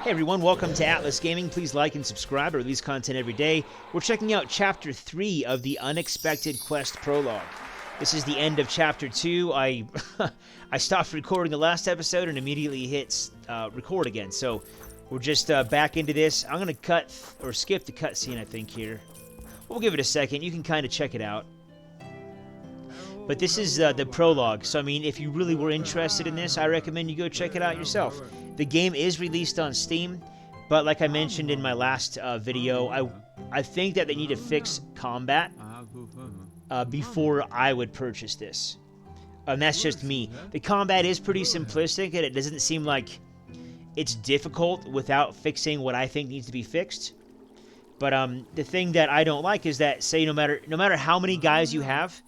Hey everyone, welcome to Atlas Gaming. Please like and subscribe. I release content every day. We're checking out Chapter 3 of the Unexpected Quest Prologue. This is the end of Chapter 2. I stopped recording the last episode and immediately hit record again. So we're just back into this. I'm going to cut or skip the cutscene, I think, here. We'll give it a second. You can kind of check it out. But this is the prologue, so I mean, if you really were interested in this, I recommend you go check it out yourself. The game is released on Steam, but like I mentioned in my last video, I think that they need to fix combat before I would purchase this. And that's just me. The combat is pretty simplistic, and it doesn't seem like it's difficult without fixing what I think needs to be fixed. But the thing that I don't like is that, say, no matter how many guys you have,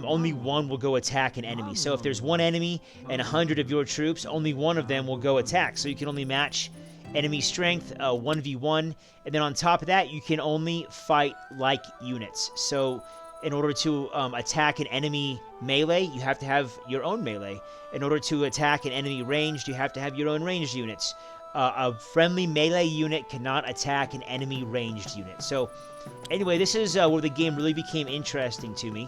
only one will go attack an enemy. So if there's one enemy and 100 of your troops, only one of them will go attack. So you can only match enemy strength 1v1. And then on top of that, you can only fight like units. So in order to attack an enemy melee, you have to have your own melee. In order to attack an enemy ranged, you have to have your own ranged units. A friendly melee unit cannot attack an enemy ranged unit. So anyway, this is where the game really became interesting to me.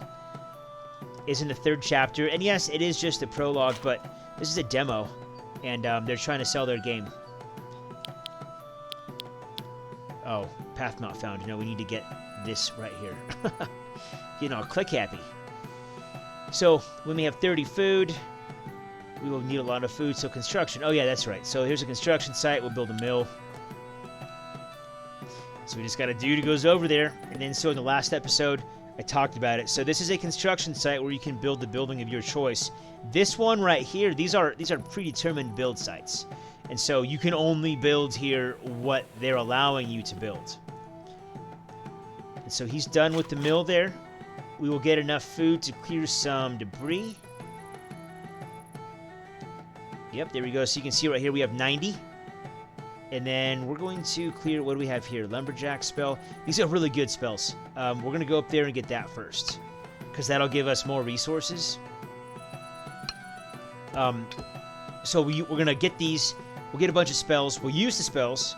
Is in the third chapter, and yes, it is just a prologue, but this is a demo, and they're trying to sell their game. Oh, path not found. You know, we need to get this right here. You know, click happy. So, when we have 30 food, we will need a lot of food, so construction. Oh yeah, that's right. So here's a construction site, we'll build a mill. So we just got a dude who goes over there, and then so in the last episode, I talked about it. So this is a construction site where you can build the building of your choice. This one right here, these are predetermined build sites. And so you can only build here what they're allowing you to build. And so he's done with the mill there. We will get enough food to clear some debris. Yep, there we go. So you can see right here we have 90. And then we're going to clear, what do we have here? Lumberjack spell. These are really good spells. We're going to go up there and get that first, because that'll give us more resources. So we're going to get these. We'll get a bunch of spells. We'll use the spells,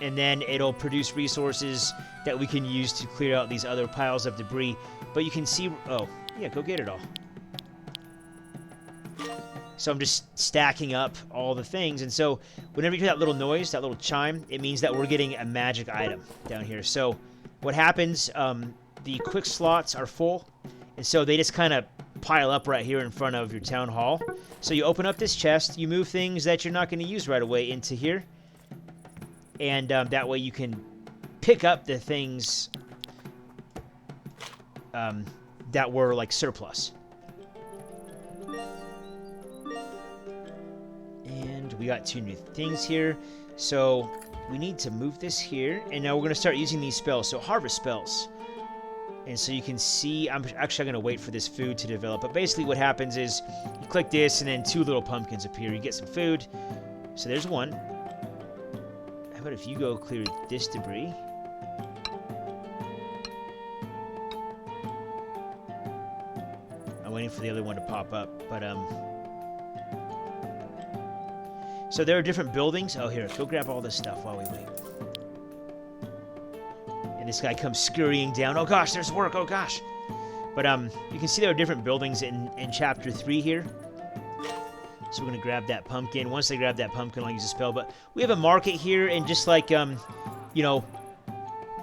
and then it'll produce resources that we can use to clear out these other piles of debris. But you can see... Oh, yeah, go get it all. So I'm just stacking up all the things. And so whenever you hear that little noise, that little chime, it means that we're getting a magic item down here. So what happens, the quick slots are full. And so they just kind of pile up right here in front of your town hall. So you open up this chest, you move things that you're not going to use right away into here. And that way you can pick up the things that were like surplus. And we got 2 new things here. So we need to move this here. And now we're going to start using these spells. So harvest spells. And so you can see, I'm going to wait for this food to develop. But basically what happens is you click this and then 2 little pumpkins appear. You get some food. So there's one. How about if you go clear this debris? I'm waiting for the other one to pop up. But, so there are different buildings. Oh, here, go grab all this stuff while we wait. And this guy comes scurrying down. Oh, gosh, there's work. Oh, gosh. But you can see there are different buildings in Chapter 3 here. So we're going to grab that pumpkin. Once they grab that pumpkin, I'll use a spell. But we have a market here, and just like, you know,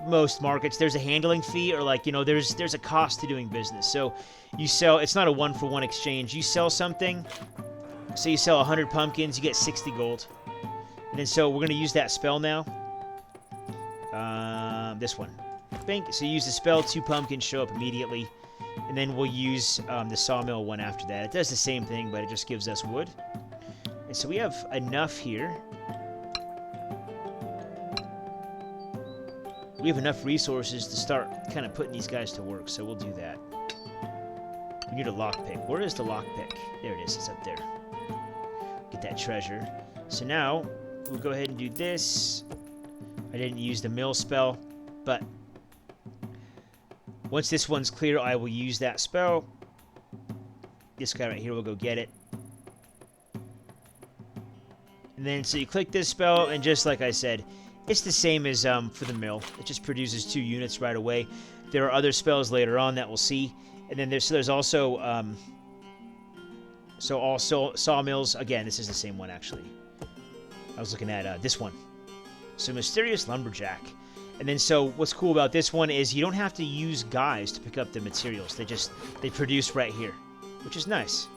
most markets, there's a handling fee, or like, you know, there's a cost to doing business. So you sell, it's not a one-for-one exchange. You sell something... So you sell 100 pumpkins, you get 60 gold. And then so we're going to use that spell now. This one. Bink. So you use the spell, 2 pumpkins show up immediately. And then we'll use the sawmill one after that. It does the same thing, but it just gives us wood. And so we have enough here. We have enough resources to start kind of putting these guys to work, so we'll do that. We need a lockpick. Where is the lockpick? There it is. It's up there. Get that treasure. So now we'll go ahead and do this. I didn't use the mill spell, but once this one's clear, I will use that spell. This guy right here will go get it. And then so you click this spell, and just like I said, it's the same as for the mill. It just produces 2 units right away. There are other spells later on that we'll see. And then there's also sawmills. Again, this is the same one actually. I was looking at this one. So Mysterious Lumberjack. And then so what's cool about this one is you don't have to use guys to pick up the materials. They produce right here, which is nice.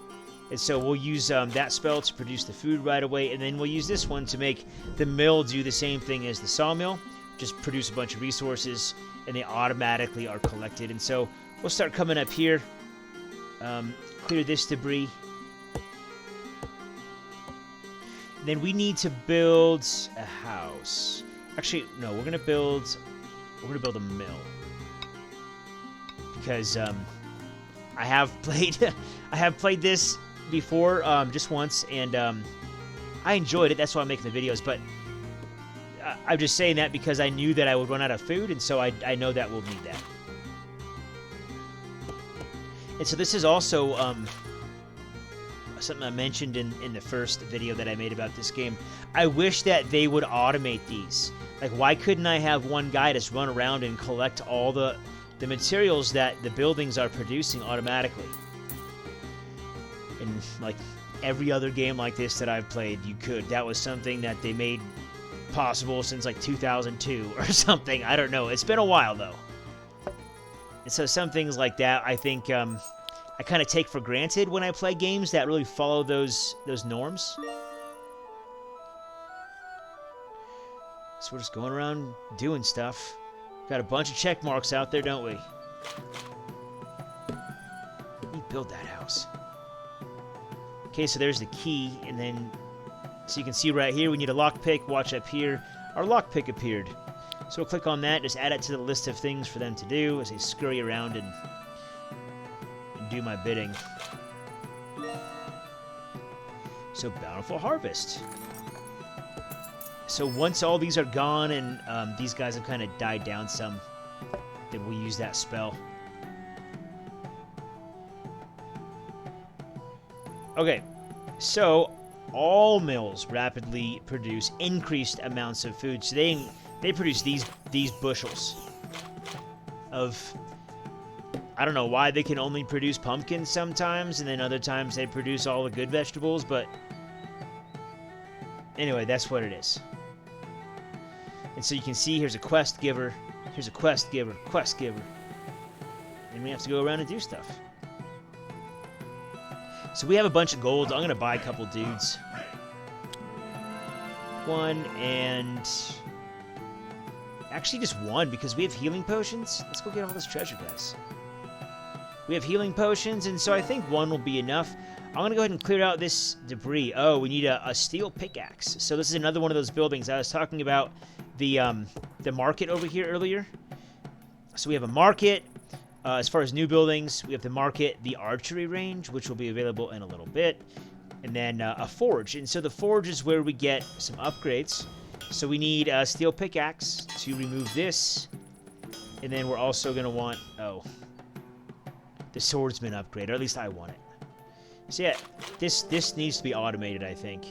And so we'll use that spell to produce the food right away, and then we'll use this one to make the mill do the same thing as the sawmill, just produce a bunch of resources, and they automatically are collected. And so we'll start coming up here, clear this debris. And then we need to build a house. Actually, no, we're gonna build a mill because I have played this before just once, and I enjoyed it. That's why I'm making the videos. But I'm just saying that because I knew that I would run out of food, and so I know that we'll need that. And so this is also something I mentioned in the first video that I made about this game. I wish that they would automate these. Like, why couldn't I have one guy just run around and collect all the materials that the buildings are producing automatically? In like every other game like this that I've played, you could. That was something that they made possible since like 2002 or something. I don't know. It's been a while though. And so some things like that, I think I kind of take for granted when I play games that really follow those norms. So we're just going around doing stuff. Got a bunch of check marks out there, don't we? Let me build that house. Okay, so there's the key, and then so you can see right here we need a lockpick. Watch up here, our lockpick appeared. So we'll click on that, just add it to the list of things for them to do as they scurry around and do my bidding. So bountiful harvest. So once all these are gone and these guys have kind of died down some, then we'll use that spell. Okay, so all mills rapidly produce increased amounts of food. So they produce these bushels of, I don't know why they can only produce pumpkins sometimes, and then other times they produce all the good vegetables, but anyway, that's what it is. And so you can see here's a quest giver, here's a quest giver, and we have to go around and do stuff. So we have a bunch of gold. I'm going to buy a couple dudes. One and actually just one, because we have healing potions. Let's go get all this treasure, guys. We have healing potions, and so I think one will be enough. I'm going to go ahead and clear out this debris. Oh, we need a steel pickaxe. So this is another one of those buildings. I was talking about the market over here earlier. So we have a market. As far as new buildings, we have the market, the archery range, which will be available in a little bit, and then a forge. And so the forge is where we get some upgrades. So we need a steel pickaxe to remove this, and then we're also going to want, the swordsman upgrade, or at least I want it. So yeah, this needs to be automated, I think.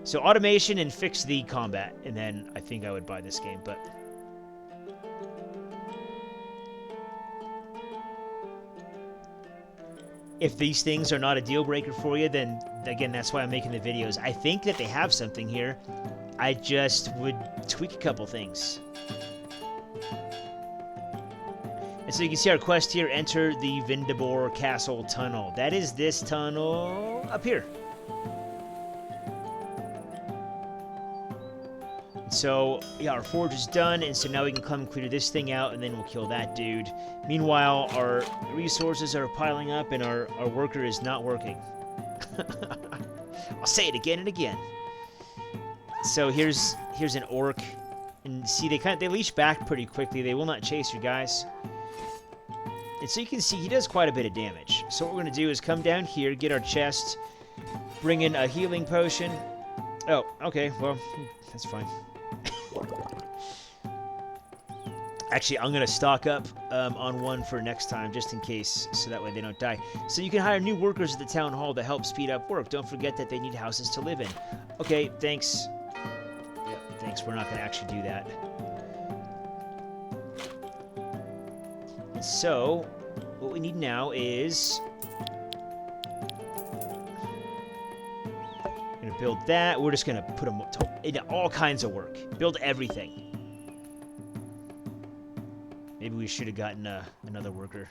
So automation and fix the combat, and then I think I would buy this game, but if these things are not a deal breaker for you, then again, that's why I'm making the videos. I think that they have something here. I just would tweak a couple things. And so you can see our quest here, enter the Vindabor Castle Tunnel. That is this tunnel up here. So, yeah, our forge is done, and so now we can come clear this thing out, and then we'll kill that dude. Meanwhile, our resources are piling up, and our worker is not working. I'll say it again and again. So here's an orc, and see, they leash back pretty quickly. They will not chase you guys. And so you can see he does quite a bit of damage. So what we're going to do is come down here, get our chest, bring in a healing potion. Oh, okay, well, that's fine. Actually, I'm going to stock up on one for next time, just in case, so that way they don't die. So you can hire new workers at the town hall to help speed up work. Don't forget that they need houses to live in. Okay, thanks. Yeah, thanks. We're not going to actually do that. And so, what we need now is... we're going to build that. We're just going to put them into all kinds of work. Build everything. Maybe we should have gotten another worker.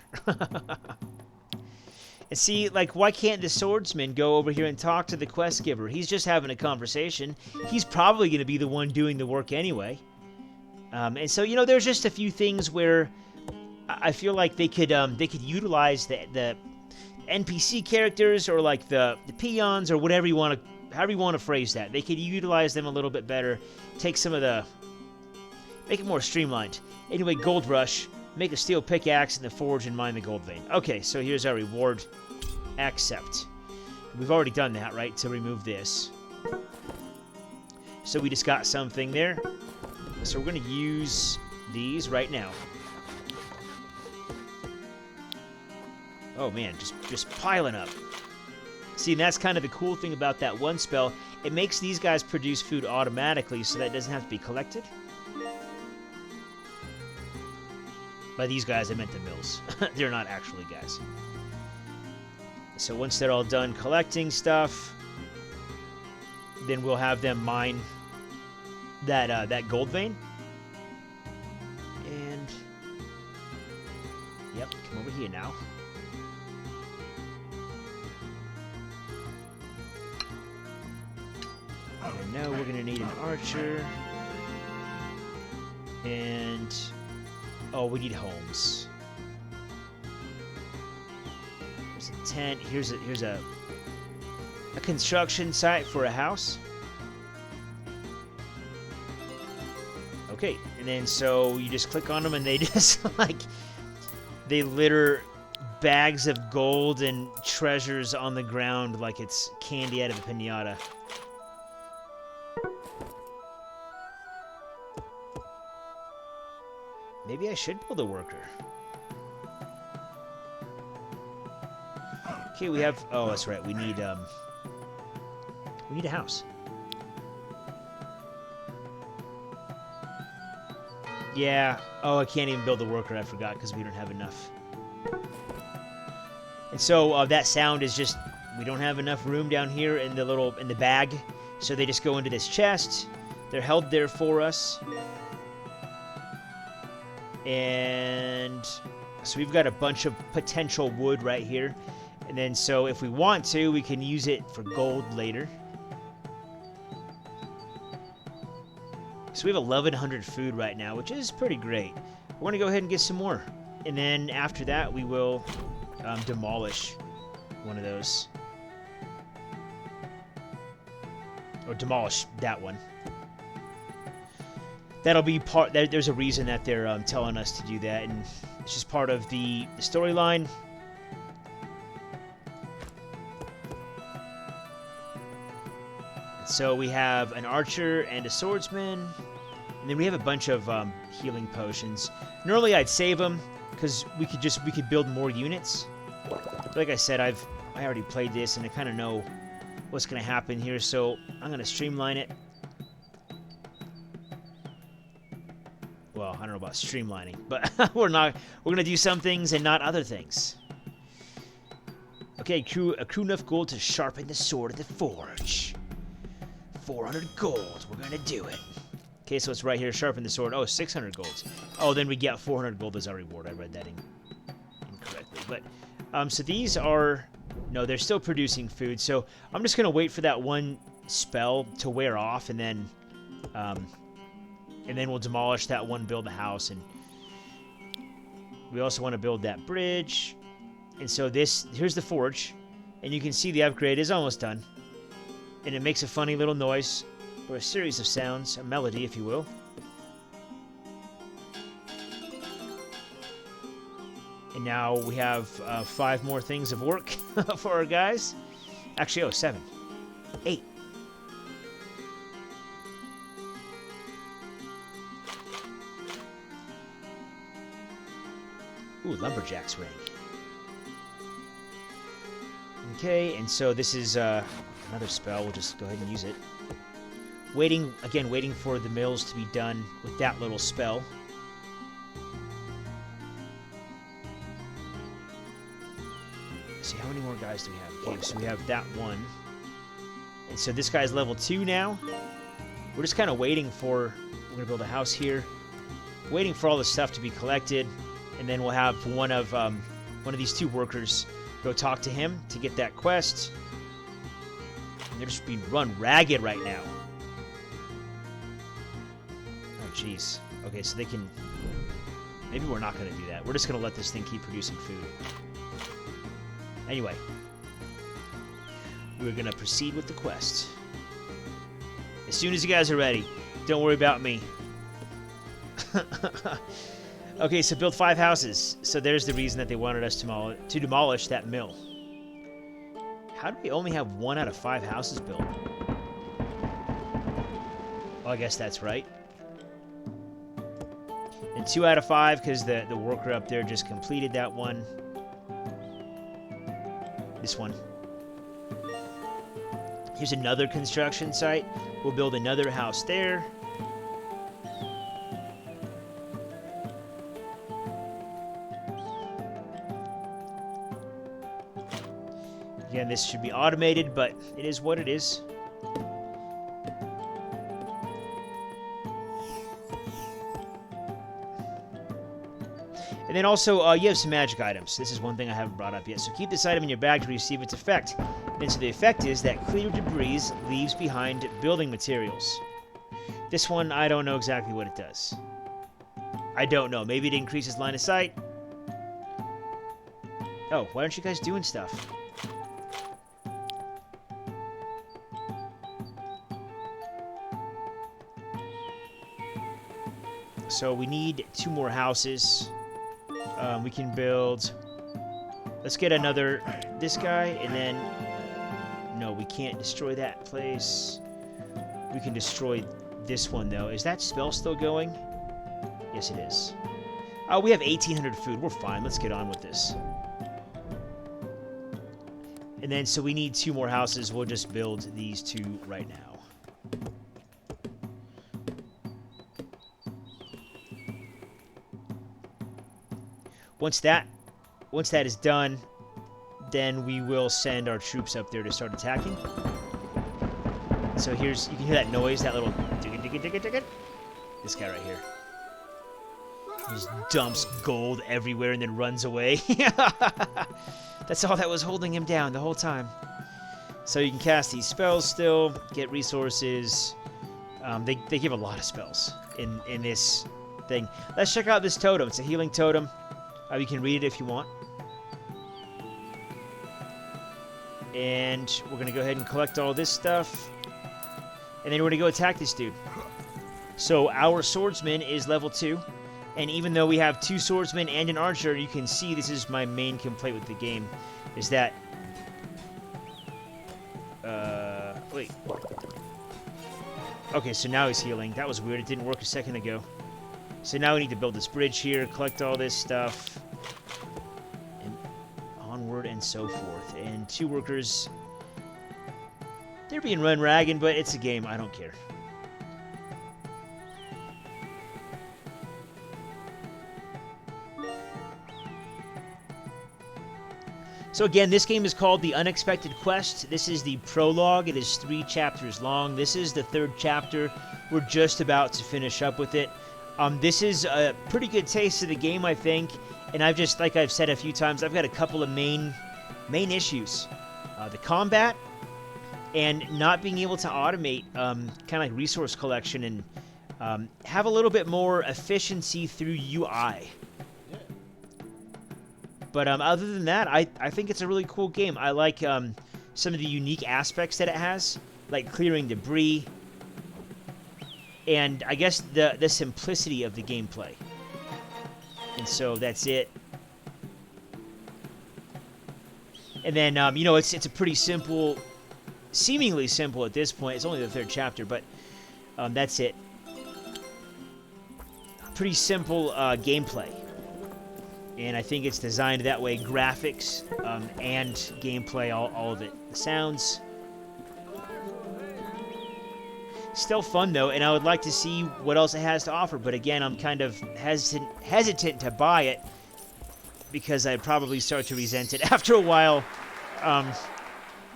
And see, like, why can't the swordsman go over here and talk to the quest giver? He's just having a conversation. He's probably going to be the one doing the work anyway. And so, you know, there's just a few things where I feel like they could utilize the NPC characters, or like the peons, or whatever you want to, however you want to phrase that. They could utilize them a little bit better. Take some of make it more streamlined. Anyway, Gold Rush. Make a steel pickaxe in the forge and mine the gold vein. Okay, so here's our reward. Accept. We've already done that, right? To remove this. So we just got something there. So we're going to use these right now. Oh man, just piling up. See, and that's kind of the cool thing about that one spell. It makes these guys produce food automatically, so that doesn't have to be collected. By these guys, I meant the mills. They're not actually guys. So once they're all done collecting stuff, then we'll have them mine that gold vein. And yep, come over here now. And now we're gonna need an archer. And oh, we need homes. There's a tent. Here's a construction site for a house. Okay, and then so you just click on them, and they just like they litter bags of gold and treasures on the ground like it's candy out of a piñata. Maybe I should build a worker. Okay, we have... oh, that's right. We need a house. Yeah. Oh, I can't even build a worker. I forgot because we don't have enough. And so that sound is just... we don't have enough room down here in the bag. So they just go into this chest. They're held there for us. And so we've got a bunch of potential wood right here. And then so if we want to, we can use it for gold later. So we have 1,100 food right now, which is pretty great. We're going to go ahead and get some more. And then after that, we will demolish one of those. Or demolish that one. That'll be part... there's a reason that they're telling us to do that, and it's just part of the storyline. So we have an archer and a swordsman, and then we have a bunch of healing potions. Normally I'd save them because we could build more units. But like I said, I already played this, and I kind of know what's going to happen here, so I'm going to streamline it. Well, I don't know about streamlining, but we're going to do some things and not other things. Okay, accrue enough gold to sharpen the sword at the forge. 400 gold. We're going to do it. Okay, so it's right here. Sharpen the sword. Oh, 600 gold. Oh, then we get 400 gold as our reward. I read that incorrectly. But, so these are... no, they're still producing food. So I'm just going to wait for that one spell to wear off, and then we'll demolish that one, build a house, and we also want to build that bridge. And so here's the forge, and you can see the upgrade is almost done. And it makes a funny little noise, or a series of sounds, a melody, if you will. And now we have 5 more things of work for our guys. Actually, 7. 8. Ooh, Lumberjack's ring. Okay, and so this is another spell. We'll just go ahead and use it. Waiting for the mills to be done with that little spell. Let's see, how many more guys do we have? Okay, so we have that one. And so this guy's level 2 now. We're just kind of waiting for... We're going to build a house here. Waiting for all the stuff to be collected. And then we'll have one of these 2 workers go talk to him to get that quest. And they're just being run ragged right now. Oh, jeez. Okay, so they can... Maybe we're not going to do that. We're just going to let this thing keep producing food. Anyway. We're going to proceed with the quest. As soon as you guys are ready. Don't worry about me. Okay, so build 5 houses. So there's the reason that they wanted us to demolish that mill. How do we only have 1 out of 5 houses built? Well, I guess that's right. And 2 out of 5 because the worker up there just completed that one. This one. Here's another construction site. We'll build another house there. Again, this should be automated, but it is what it is. And then also, you have some magic items. This is one thing I haven't brought up yet. So keep this item in your bag to receive its effect. And so the effect is that clear debris leaves behind building materials. This one, I don't know exactly what it does. I don't know. Maybe it increases line of sight. Oh, why aren't you guys doing stuff? So we need 2 more houses. We can build... Let's get another... This guy, and then... No, we can't destroy that place. We can destroy this one, though. Is that spell still going? Yes, it is. Oh, we have 1,800 food. We're fine. Let's get on with this. And then, so we need 2 more houses. We'll just build these 2 right now. Once that is done, then we will send our troops up there to start attacking. So you can hear that noise, that little digga. This guy right here. He just dumps gold everywhere and then runs away. That's all that was holding him down the whole time. So you can cast these spells still, get resources. They give a lot of spells in this thing. Let's check out this totem. It's a healing totem. You can read it if you want. And we're going to go ahead and collect all this stuff. And then we're going to go attack this dude. So our swordsman is level 2. And even though we have 2 swordsmen and an archer, you can see this is my main complaint with the game. Is that... wait. Okay, so now he's healing. That was weird. It didn't work a second ago. So now we need to build this bridge here, collect all this stuff, and onward and so forth. And 2 workers, they're being run ragged, but it's a game. I don't care. So again, this game is called The Unexpected Quest. This is the prologue. It is 3 chapters long. This is the 3rd chapter. We're just about to finish up with it. This is a pretty good taste of the game, I think, and I've just, like I've said a few times, I've got a couple of main issues. The combat, and not being able to automate kind of like resource collection and have a little bit more efficiency through UI. But other than that, I think it's a really cool game. I like some of the unique aspects that it has, like clearing debris, and I guess the simplicity of the gameplay. And so that's it. And then, you know, it's a pretty simple, seemingly simple at this point. It's only the 3rd chapter, but that's it. Pretty simple gameplay. And I think it's designed that way. Graphics and gameplay, all of it. The sounds. Still fun, though, and I would like to see what else it has to offer. But again, I'm kind of hesitant to buy it because I'd probably start to resent it after a while.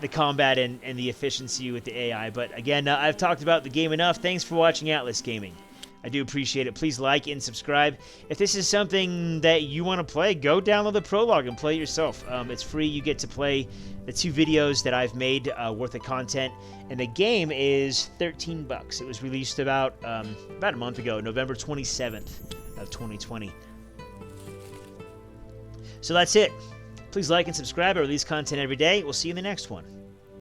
The combat and the efficiency with the AI. But again, I've talked about the game enough. Thanks for watching Atlas Gaming. I do appreciate it. Please like and subscribe. If this is something that you want to play, go download the Prologue and play it yourself. It's free. You get to play the 2 videos that I've made worth of content. And the game is $13. It was released about a month ago, November 27th of 2020. So that's it. Please like and subscribe. I release content every day. We'll see you in the next one.